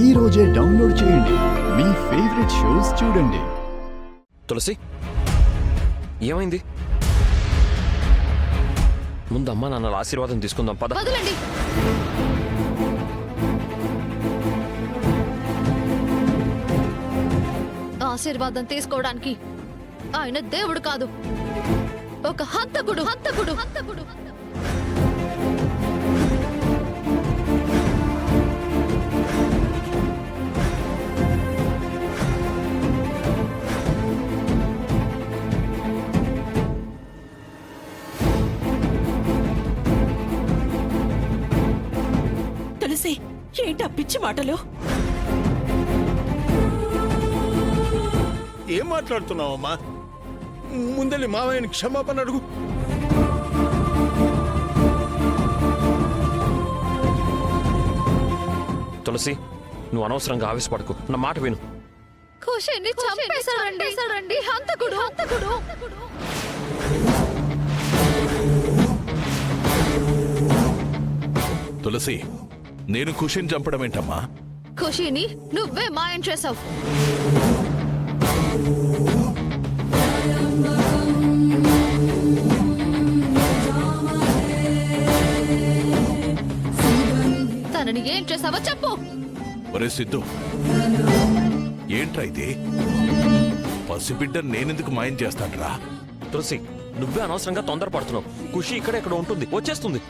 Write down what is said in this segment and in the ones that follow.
ఈ రోజే డౌన్లోడ్ చేయండి. మీ ఫేవరెట్ షోస్ చూడండి. తులసి, ఏమైంది? ముందు అమ్మా నాన్నల ఆశీర్వాదం తీసుకుందాం పద. వదలండి. ఆశీర్వాదం తీసుకోవడానికి ఆయన దేవుడు కాదు, ఒక హంతకుడు. హంతకుడు హంతకుడు తులసి, ఏంటా పిచ్చి మాటలు? ఏం మాట్లాడుతున్నావమ్మా? ముందెళ్ళి మావయ్యని క్షమాపణ అడుగు. తులసి, నువ్వు అనవసరంగా ఆవేశపడకు, నా మాట విను. ఖుషీని చంపేశాడండి హంతకుడు. హంతకుడు తులసి, నేను ఖుషిని చంపడం ఏంటమ్మా? ఖుషీని నువ్వే మాయం చేశావు. తనని ఏం చేసావో చెప్పు. ఒరే సిద్ధు, ఏంట్రా ఇది? పసిబిడ్డ నేనెందుకు మాయం చేస్తాడ్రా? తులసి, నువ్వే అనవసరంగా తొందరపడుతున్నావు. ఖుషి ఇక్కడ ఇక్కడ ఉంటుంది, వచ్చేస్తుంది.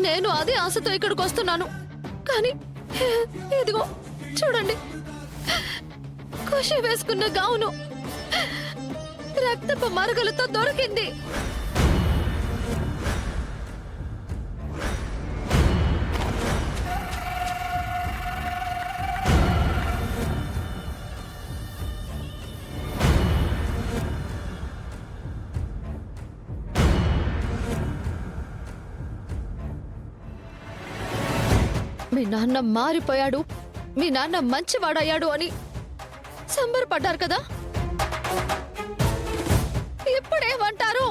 నేను అదే ఆశతో ఇక్కడికి వస్తున్నాను, కానీ ఇదిగో చూడండి, ఖుషి వేసుకున్న గౌను రక్తపు మరకలతో దొరికింది. మీ నాన్న మారిపోయాడు, మీ నాన్న మంచివాడయ్యాడు అని సంబరపడ్డారు కదా, ఇప్పుడేమంటారు?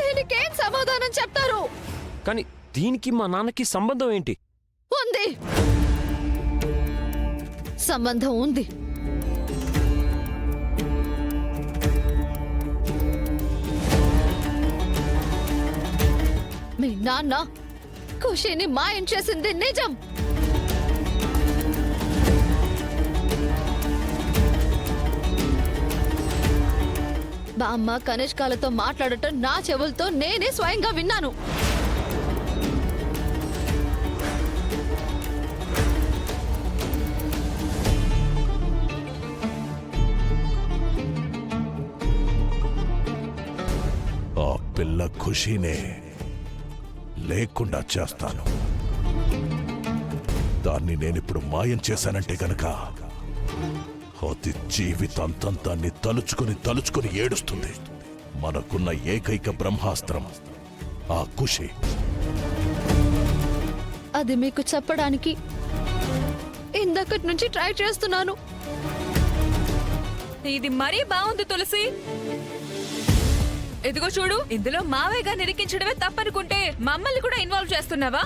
దీనికేం సమాధానం చెప్తారు? కానీ దీనికి మా నాన్నకి సంబంధం ఏంటి? ఉంది, సంబంధం ఉంది. మీ నాన్న ఖుషిని మాయం చేసింది నిజం. బామ్మ కనిష్కాలతో మాట్లాడటం నా చెవులతో నేనే స్వయంగా విన్నాను. ఆ పిల్ల ఖుషీనే లేకుండా చేస్తాను. దాన్ని నేనిప్పుడు మాయం చేశానంటే గనక అది జీవితాంతం దాన్ని తలుచుకుని ఏడుస్తుంది. మనకున్న ఏకైక బ్రహ్మాస్త్రం ఆ ఖుషి. అది మీకు చెప్పడానికి ఇందక్కడి నుంచి ట్రై చేస్తున్నాను. ఇది మరీ బాగుంది తులసి. ఇదిగో చూడు, ఇందులో మావయ్యగా నిరికించడమే తప్పనుకుంటే మమ్మల్ని కూడా ఇన్వాల్వ్ చేస్తున్నావా?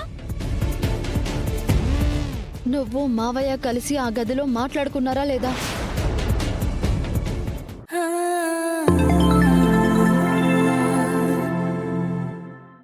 నువ్వు మావయ్య కలిసి ఆ గదిలో మాట్లాడుకున్నారా లేదా?